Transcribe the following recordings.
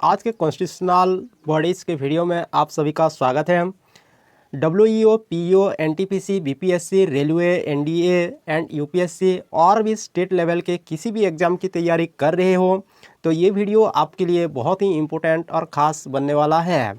आज के constitutional bodies के वीडियो में आप सभी का स्वागत है। WEO, PEO, NTPC, BPSC, railway, NDA and UPSC और भी स्टेट लेवल के किसी भी एग्ज़ाम की तैयारी कर रहे हो तो ये वीडियो आपके लिए बहुत ही इम्पोर्टेंट और ख़ास बनने वाला है।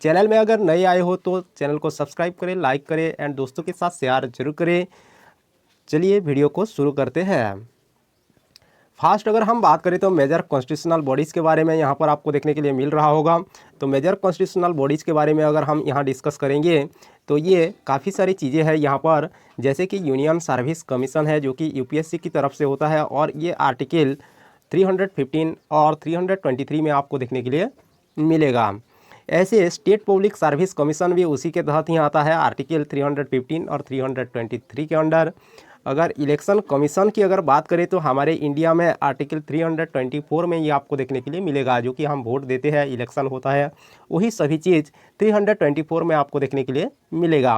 चैनल में अगर नए आए हो तो चैनल को सब्सक्राइब करें, लाइक करें एंड दोस्तों के साथ शेयर जरूर करें। चलिए वीडियो को शुरू करते हैं। फास्ट अगर हम बात करें तो मेजर कॉन्स्टिट्यूशनल बॉडीज़ के बारे में यहाँ पर आपको देखने के लिए मिल रहा होगा। तो मेजर कॉन्स्टिट्यूशनल बॉडीज़ के बारे में अगर हम यहाँ डिस्कस करेंगे तो ये काफ़ी सारी चीज़ें हैं यहाँ पर, जैसे कि यूनियन सर्विस कमीशन है जो कि यूपीएससी की तरफ से होता है और ये आर्टिकल 315 और 323 में आपको देखने के लिए मिलेगा। ऐसे स्टेट पब्लिक सर्विस कमीशन भी उसी के तहत ही आता है, आर्टिकल 315 और 323 के अंडर। अगर इलेक्शन कमीशन की अगर बात करें तो हमारे इंडिया में आर्टिकल 324 में ये आपको देखने के लिए मिलेगा, जो कि हम वोट देते हैं, इलेक्शन होता है, वही सभी चीज़ 324 में आपको देखने के लिए मिलेगा।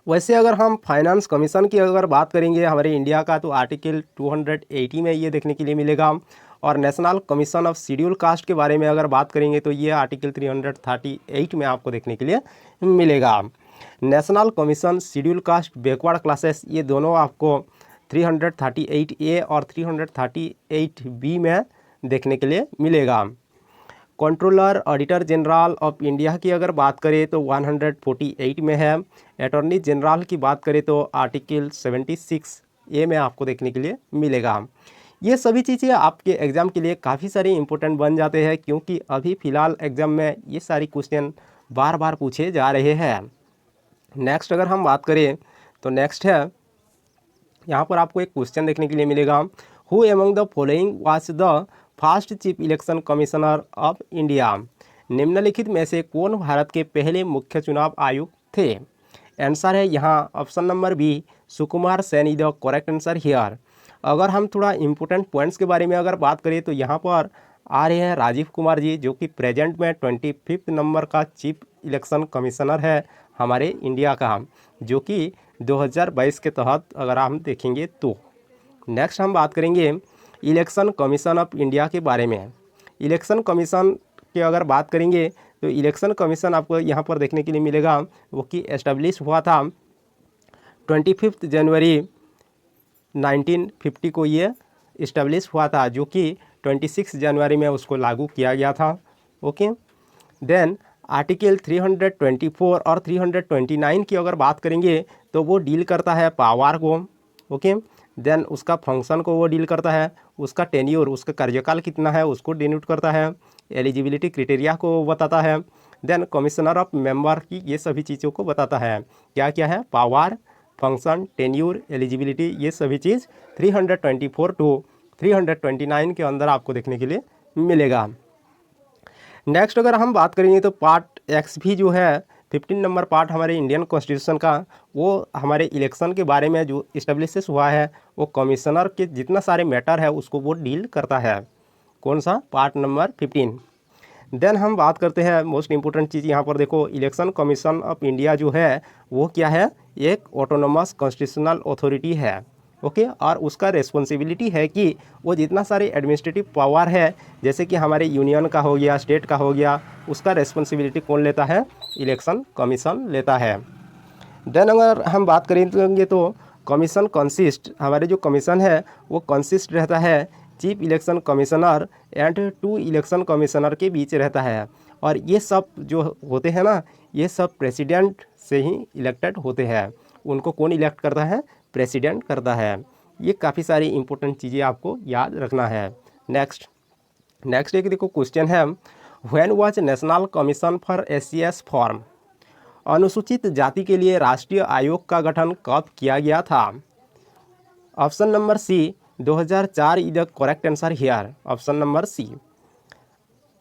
वैसे अगर हम फाइनेंस कमीशन की अगर बात करेंगे हमारे इंडिया का तो आर्टिकल 280 में ये देखने के लिए मिलेगा। और national commission of schedule caste के बारे में अगर बात करेंगे तो ये आर्टिकल 338 में आपको देखने के लिए मिलेगा। National commission schedule caste backward classes ये दोनों आपको 338A और 338B में देखने के लिए मिलेगा। Controller auditor general of India की अगर बात करें तो 148 में है। अटॉर्नी जनरल की बात करें तो आर्टिकल 76A में आपको देखने के लिए मिलेगा। ये सभी चीज़ें आपके एग्ज़ाम के लिए काफ़ी सारी इंपॉर्टेंट बन जाते हैं, क्योंकि अभी फ़िलहाल एग्ज़ाम में ये सारी क्वेश्चन बार बार पूछे जा रहे हैं। नेक्स्ट अगर हम बात करें तो नेक्स्ट है, यहाँ पर आपको एक क्वेश्चन देखने के लिए मिलेगा, who among the following was the first chief election commissioner of India. निम्नलिखित में से कौन भारत के पहले मुख्य चुनाव आयुक्त थे। आंसर है यहाँ option number B, Sukumar Sen is the correct answer here. अगर हम थोड़ा इंपॉर्टेंट पॉइंट्स के बारे में अगर बात करें तो यहाँ पर आ रहे हैं राजीव कुमार जी, जो कि प्रेजेंट में 25 नंबर का चीफ इलेक्शन कमिश्नर है हमारे इंडिया का, जो कि 2022 के तहत अगर हम देखेंगे तो। नेक्स्ट हम बात करेंगे इलेक्शन कमीशन ऑफ इंडिया के बारे में। इलेक्शन कमीशन की अगर बात करेंगे तो इलेक्शन कमीशन आपको यहाँ पर देखने के लिए मिलेगा, वो कि एस्टेब्लिश हुआ था 25 जनवरी 1950 को ये इस्टेब्लिश हुआ था, जो कि 26 जनवरी में उसको लागू किया गया था। ओके, देन आर्टिकल 324 और 329 की अगर बात करेंगे तो वो डील करता है पावर को। ओके, देन उसका फंक्शन को वो डील करता है, उसका टेन्योर, उसका कार्यकाल कितना है उसको डिनोट करता है, एलिजिबिलिटी क्राइटेरिया को बताता है, देन कमिश्नर ऑफ मेंबर की ये सभी चीज़ों को बताता है। क्या क्या है, पावर, फंक्शन, टेन्योर, एलिजिबिलिटी, ये सभी चीज़ 324 टू 329 के अंदर आपको देखने के लिए मिलेगा। नेक्स्ट अगर हम बात करेंगे तो पार्ट एक्स भी जो है 15 नंबर पार्ट हमारे इंडियन कॉन्स्टिट्यूशन का, वो हमारे इलेक्शन के बारे में जो इस्टेब्लिश हुआ है, वो कमिश्नर के जितना सारे मैटर है उसको वो डील करता है। कौन सा, पार्ट नंबर 15। देन हम बात करते हैं मोस्ट इंपॉर्टेंट चीज़ यहाँ पर देखो, इलेक्शन कमीशन ऑफ इंडिया जो है वो क्या है, एक ऑटोनोमस कॉन्स्टिट्यूशनल अथॉरिटी है। ओके, और उसका रेस्पॉन्सिबिलिटी है कि वो जितना सारे एडमिनिस्ट्रेटिव पावर है, जैसे कि हमारे यूनियन का हो गया, स्टेट का हो गया, उसका रेस्पॉन्सिबिलिटी कौन लेता है, इलेक्शन कमीशन लेता है। देन अगर हम बात करेंगे तो कमीशन कंसिस्ट, हमारे जो कमीशन है वो कंसिस्ट रहता है chief election commissioner and 2 election commissioner के बीच रहता है। और ये सब जो होते हैं ना, ये सब प्रेसिडेंट से ही इलेक्टेड होते हैं। उनको कौन इलेक्ट करता है, प्रेसिडेंट करता है। ये काफ़ी सारी इंपॉर्टेंट चीज़ें आपको याद रखना है। नेक्स्ट एक देखो क्वेश्चन है, when was national commission for SC/ST form. अनुसूचित जाति के लिए राष्ट्रीय आयोग का गठन कब किया गया था। Option number C, 2004 is the correct answer here, option number C.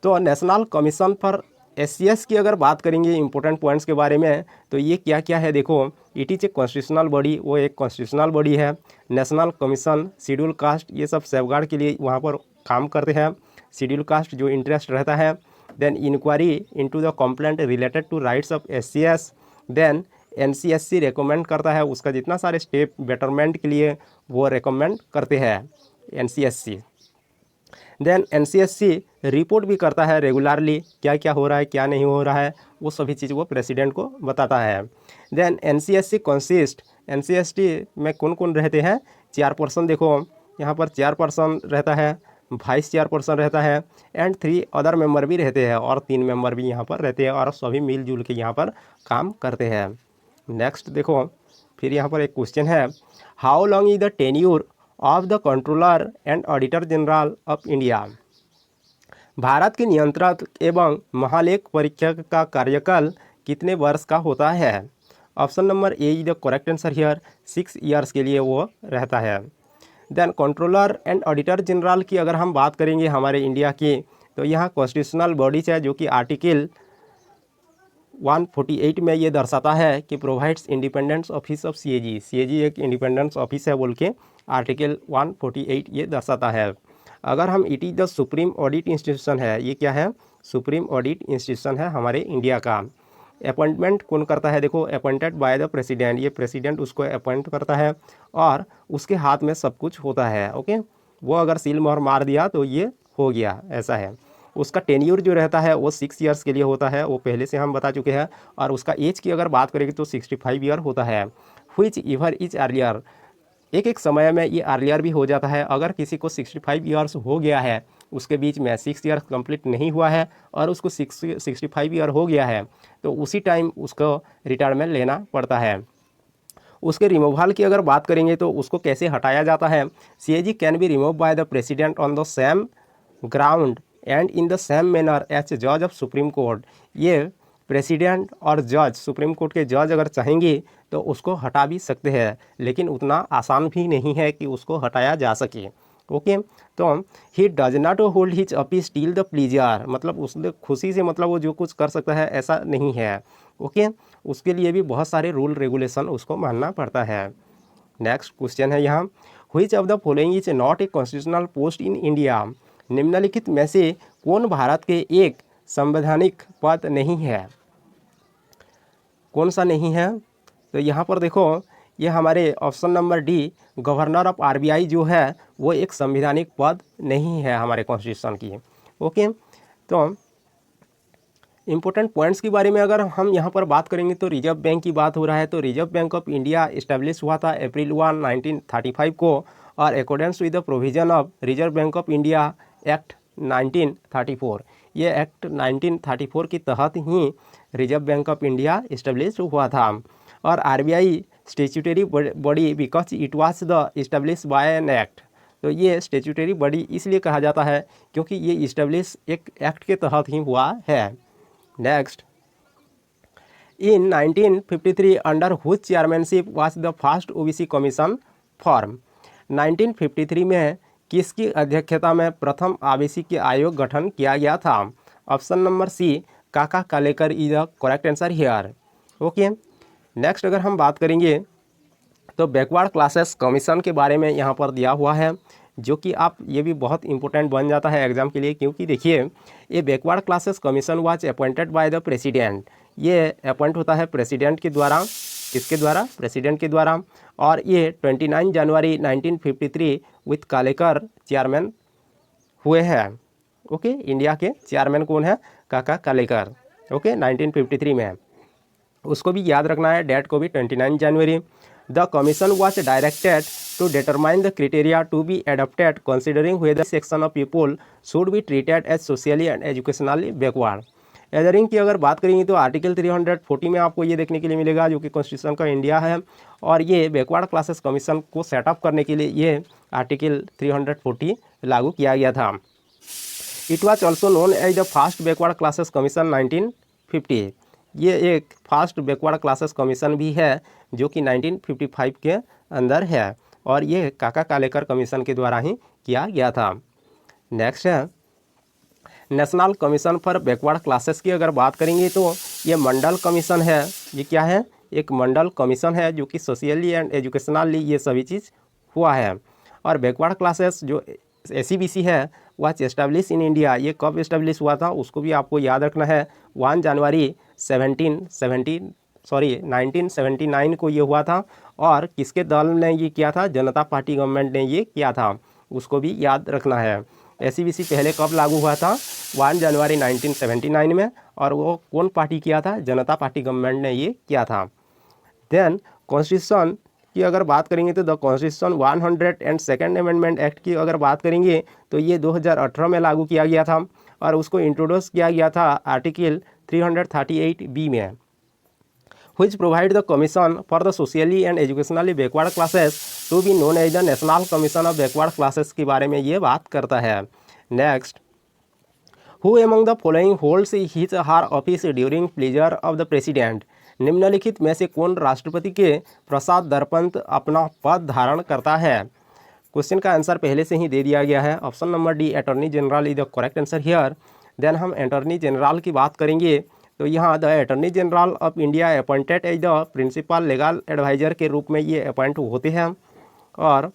तो नेशनल कमीशन फॉर SC/ST की अगर बात करेंगे इंपॉर्टेंट पॉइंट्स के बारे में तो ये क्या क्या है देखो, it is a constitutional body, वो एक कॉन्स्टिट्यूशनल बॉडी है। नेशनल कमीशन शेड्यूल कास्ट ये सब सेफगार्ड के लिए वहाँ पर काम करते हैं, शेड्यूल कास्ट जो इंटरेस्ट रहता है। Then inquiry into the complaint related to rights of SC/ST। Then NCSC recommend करता है, उसका जितना सारे स्टेप बेटरमेंट के लिए वो रेकमेंड करते हैं NCSC। देन NCSC रिपोर्ट भी करता है रेगुलरली, क्या क्या हो रहा है क्या नहीं हो रहा है, वो सभी चीज़ वो प्रेसिडेंट को बताता है। देन NCSC कंसिस्ट, NCST में कौन कौन रहते हैं, 4 पर्सन, देखो यहाँ पर 4 पर्सन रहता है, वाइस चेयरपर्सन रहता है, एंड 3 अदर मेंबर भी रहते हैं, और 3 मेंबर भी यहाँ पर रहते हैं, और सभी मिलजुल के यहाँ पर काम करते हैं। नेक्स्ट देखो, फिर यहाँ पर एक क्वेश्चन है, how long is the tenure of the controller and auditor general of India. Bharat के नियंत्रक एवं महालेख परीक्षक का कार्यकाल कितने वर्ष का होता है। Option number A is the correct answer here, 6 years के लिए वो रहता है। Then controller and auditor general की अगर हम बात करेंगे हमारे इंडिया की, तो यहाँ कॉन्स्टिट्यूशनल बॉडीज है, जो कि आर्टिकल 148 में ये दर्शाता है कि provides independence office of CAG, CAG एक इंडिपेंडेंस ऑफिस है बोल के आर्टिकल 148 ये दर्शाता है। अगर हम it is the supreme audit institution है, ये क्या है, सुप्रीम ऑडिट इंस्टीट्यूशन है हमारे इंडिया का। अपॉइंटमेंट कौन करता है, देखो अपॉइंटेड बाय द प्रेसिडेंट, ये प्रेसिडेंट उसको अपॉइंट करता है, और उसके हाथ में सब कुछ होता है। ओके, वो अगर सील मोहर मार दिया तो ये हो गया, ऐसा है। उसका टेन्यूर जो रहता है वो 6 ईयर्स के लिए होता है, वो पहले से हम बता चुके हैं। और उसका एज की अगर बात करेंगे तो 65 ईयर होता है। व्हिच ईवर इज अर्लियर, एक एक समय में ये अर्लियर भी हो जाता है। अगर किसी को 65 ईयर्स हो गया है, उसके बीच में 6 ईयर्स कंप्लीट नहीं हुआ है और उसको 65 ईयर हो गया है, तो उसी टाइम उसको रिटायरमेंट लेना पड़ता है। उसके रिमूवल की अगर बात करेंगे तो उसको कैसे हटाया जाता है, CAG can be remove by the president on the same ground and in the same manner as जज ऑफ सुप्रीम कोर्ट। ये प्रेसिडेंट और जज, सुप्रीम कोर्ट के जज अगर चाहेंगे तो उसको हटा भी सकते हैं, लेकिन उतना आसान भी नहीं है कि उसको हटाया जा सके। ओके, तो he does not hold his office till the pleaser, मतलब उसने खुशी से, मतलब वो जो कुछ कर सकता है ऐसा नहीं है। ओके, उसके लिए भी बहुत सारे रूल रेगुलेशन उसको मानना पड़ता है। नेक्स्ट क्वेश्चन है यहाँ, which of the following is not a constitutional post in India. निम्नलिखित में से कौन भारत के एक संवैधानिक पद नहीं है, कौन सा नहीं है। तो यहाँ पर देखो, ये हमारे option number D, governor of RBI जो है वो एक संवैधानिक पद नहीं है हमारे कॉन्स्टिट्यूशन की। ओके, तो इम्पोर्टेंट पॉइंट्स के बारे में अगर हम यहाँ पर बात करेंगे तो रिजर्व बैंक की बात हो रहा है। तो reserve bank of India establish हुआ था अप्रैल 1, 1935 को, और according with the provision of reserve bank of India act 1934, ये एक्ट 1934 के तहत ही reserve bank of India establish हुआ था। और RBI statutory body because it was the establish by an act, तो ये स्टेचुटरी बॉडी इसलिए कहा जाता है क्योंकि ये इस्टेब्लिश एक एक्ट के तहत ही हुआ है। Next, in 1953 under हुच chairmanship was the first OBC commission form. 1953 में किसकी अध्यक्षता में प्रथम OBC आयोग गठन किया गया था। ऑप्शन नंबर सी, काका Kalekar is the correct answer here. Okay, next अगर हम बात करेंगे तो बैकवर्ड क्लासेस कमीशन के बारे में यहाँ पर दिया हुआ है, जो कि आप ये भी बहुत इंपॉर्टेंट बन जाता है एग्जाम के लिए, क्योंकि देखिए ये backward classes commission was appointed by the president, ये अपॉइंट होता है प्रेसिडेंट के द्वारा। किसके द्वारा, प्रेसिडेंट के द्वारा। और ये 29 जनवरी 1953 विथ कालेकर चेयरमैन हुए हैं। ओके, इंडिया के चेयरमैन कौन है, काका कालेकर। ओके, 1953 में, उसको भी याद रखना है, डेट को भी 29 जनवरी। The commission was directed to determine the criteria to be adopted considering whether section of people should be treated as socially and educationally backward. एदरिंग की अगर बात करेंगे तो आर्टिकल 340 में आपको ये देखने के लिए मिलेगा, जो कि कॉन्स्टिट्यूशन का इंडिया है, और ये बैकवर्ड क्लासेस कमीशन को सेटअप करने के लिए ये आर्टिकल 340 लागू किया गया था। It was also known as the first backward classes commission 1950, ये एक फास्ट बैकवर्ड क्लासेस कमीशन भी है जो कि 1955 के अंदर है, और ये काका कालेकर कमीशन के द्वारा ही किया गया था। नेक्स्ट है national commission for backward classes की अगर बात करेंगे तो ये मंडल कमीशन है। ये क्या है, एक मंडल कमीशन है जो कि सोशली एंड एजुकेशनली ये सभी चीज़ हुआ है। और बैकवर्ड क्लासेस जो SCBC है वह एस्टेब्लिश इन इंडिया, ये कब एस्टेब्लिश हुआ था उसको भी आपको याद रखना है। 1 जनवरी 1979 को ये हुआ था। और किसके दल ने ये किया था, जनता पार्टी गवर्नमेंट ने ये किया था, उसको भी याद रखना है। SCVC पहले कब लागू हुआ था? 1 जनवरी 1979 में, और वो कौन पार्टी किया था? जनता पार्टी गवर्नमेंट ने ये किया था। देन कॉन्स्टिट्यूशन की अगर बात करेंगे तो the constitution 102nd amendment act की अगर बात करेंगे तो ये 2018 में लागू किया गया था, और उसको इंट्रोड्यूस किया गया था आर्टिकल 338B में, which provide the commission for the socially and educationally backward classes to be known as the National Commission of Backward Classes के बारे में ये बात करता है। Next, who among the following holds his or her office during pleasure of the president? निम्नलिखित में से कौन राष्ट्रपति के प्रसाद दर्पण अपना पद धारण करता है? क्वेश्चन का आंसर पहले से ही दे दिया गया है। Option number D, attorney general is the correct answer here. Then हम अटॉर्नी जनरल की बात करेंगे तो यहाँ the attorney general of India appointed as the principal legal adviser के रूप में ये अपॉइंट होते हैं। और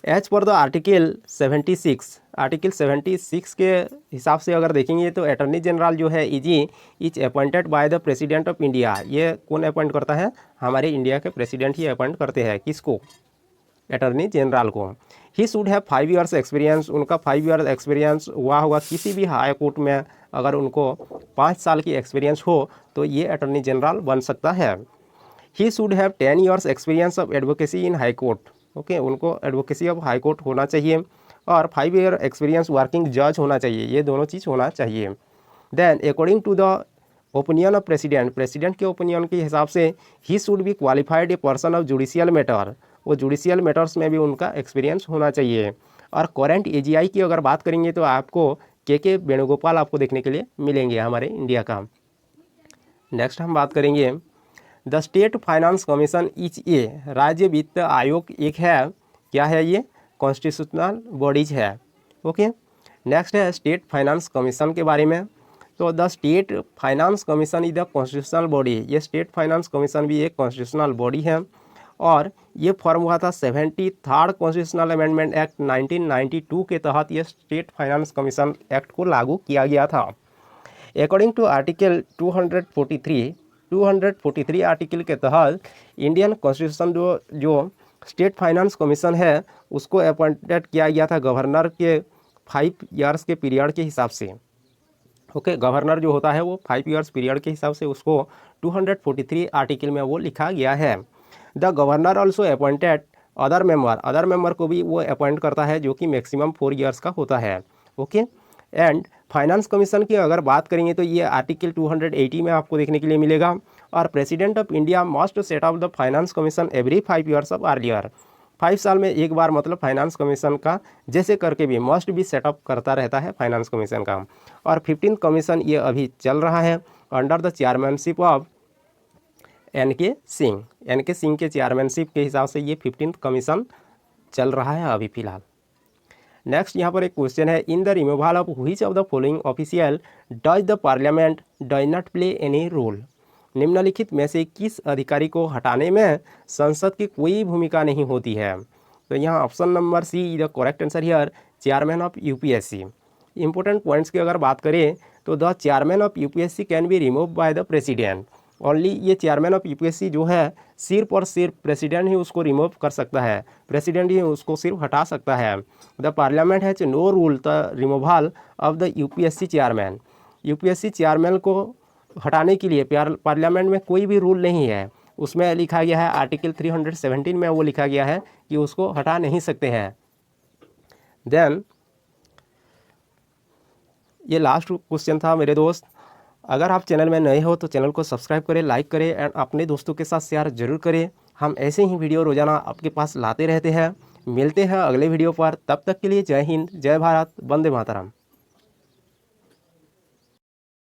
एज पर द आर्टिकल 76 के हिसाब से अगर देखेंगे तो अटॉर्नी जनरल जो है is appointed by the president of India. ये कौन अपॉइंट करता है? हमारे इंडिया के प्रेसिडेंट ही अपॉइंट करते हैं। किसको? अटॉर्नी जनरल को। He should have 5 years experience. उनका 5 ईयर एक्सपीरियंस हुआ होगा किसी भी हाई कोर्ट में। अगर उनको 5 साल की एक्सपीरियंस हो तो ये अटॉर्नी जनरल बन सकता है। He should have 10 years experience of advocacy in high court. Okay, उनको एडवोकेसी ऑफ हाई कोर्ट होना चाहिए, और 5 ईयर एक्सपीरियंस वर्किंग जज होना चाहिए। ये दोनों चीज़ होना चाहिए। Then according to the opinion of president के ओपिनियन के हिसाब से ही should be qualified a person of judicial matter. वो जुडिशियल मैटर्स में भी उनका एक्सपीरियंस होना चाहिए। और करंट AGI की अगर बात करेंगे तो आपको के वेणुगोपाल आपको देखने के लिए मिलेंगे हमारे इंडिया का। नेक्स्ट हम बात करेंगे the state finance commission is a. राज्य वित्त आयोग एक है, क्या है ये? कॉन्स्टिट्यूशनल बॉडीज है। ओके, नेक्स्ट है स्टेट फाइनेंस कमीशन के बारे में। तो the state finance commission is the constitutional body. ये स्टेट फाइनेंस कमीशन भी एक कॉन्स्टिट्यूशनल बॉडी है, और ये फॉर्म हुआ था 73rd कॉन्स्टिट्यूशनल अमेंडमेंट एक्ट 1992 के तहत ये स्टेट फाइनेंस कमीशन एक्ट को लागू किया गया था। अकॉर्डिंग टू आर्टिकल 243 आर्टिकल के तहत इंडियन कॉन्स्टिट्यूशन जो स्टेट फाइनेंस कमीशन है उसको अपॉइंटेड किया गया था गवर्नर के 5 ईयर्स के पीरियड के हिसाब से। ओके, गवर्नर जो होता है वो 5 ईयर्स पीरियड के हिसाब से उसको 243 आर्टिकल में वो लिखा गया है। The governor also appointed other member को भी वो अपॉइंट करता है जो कि मैक्सिमम 4 ईयर्स का होता है। ओके, एंड फाइनेंस कमीशन की अगर बात करेंगे तो ये आर्टिकल 280 में आपको देखने के लिए मिलेगा। और president of India must set up the finance commission every 5 years of earlier. 5 साल में एक बार मतलब फाइनेंस कमीशन का जैसे करके भी मस्ट भी सेटअप करता रहता है फाइनेंस कमीशन का। और 15th कमीशन ये अभी चल रहा है under the chairmanship of NK Singh के चेयरमैनशिप के हिसाब से ये 15th कमीशन चल रहा है अभी फ़िलहाल। नेक्स्ट यहाँ पर एक क्वेश्चन है, in the removal of which of the following official does the parliament does not play any role. निम्नलिखित में से किस अधिकारी को हटाने में संसद की कोई भूमिका नहीं होती है? तो यहाँ option number see the correct answer here, chairman of UPSC। Important points की अगर बात करें तो the chairman of UPSC can be remove by the president. Only ये चेयरमैन ऑफ UPSC जो है सिर्फ और सिर्फ प्रेसिडेंट ही उसको रिमूव कर सकता है, प्रेसिडेंट ही उसको सिर्फ हटा सकता है। The parliament has no rule the removal of the UPSC chairman. UPSC chairman को हटाने के लिए पार्लियामेंट में कोई भी रूल नहीं है। उसमें लिखा गया है आर्टिकल 317 में वो लिखा गया है कि उसको हटा नहीं सकते हैं। देन ये लास्ट क्वेश्चन था मेरे दोस्त। अगर आप चैनल में नए हो तो चैनल को सब्सक्राइब करें, लाइक करें एंड अपने दोस्तों के साथ शेयर जरूर करें। हम ऐसे ही वीडियो रोजाना आपके पास लाते रहते हैं। मिलते हैं अगले वीडियो पर, तब तक के लिए जय हिंद, जय भारत, वंदे मातरम।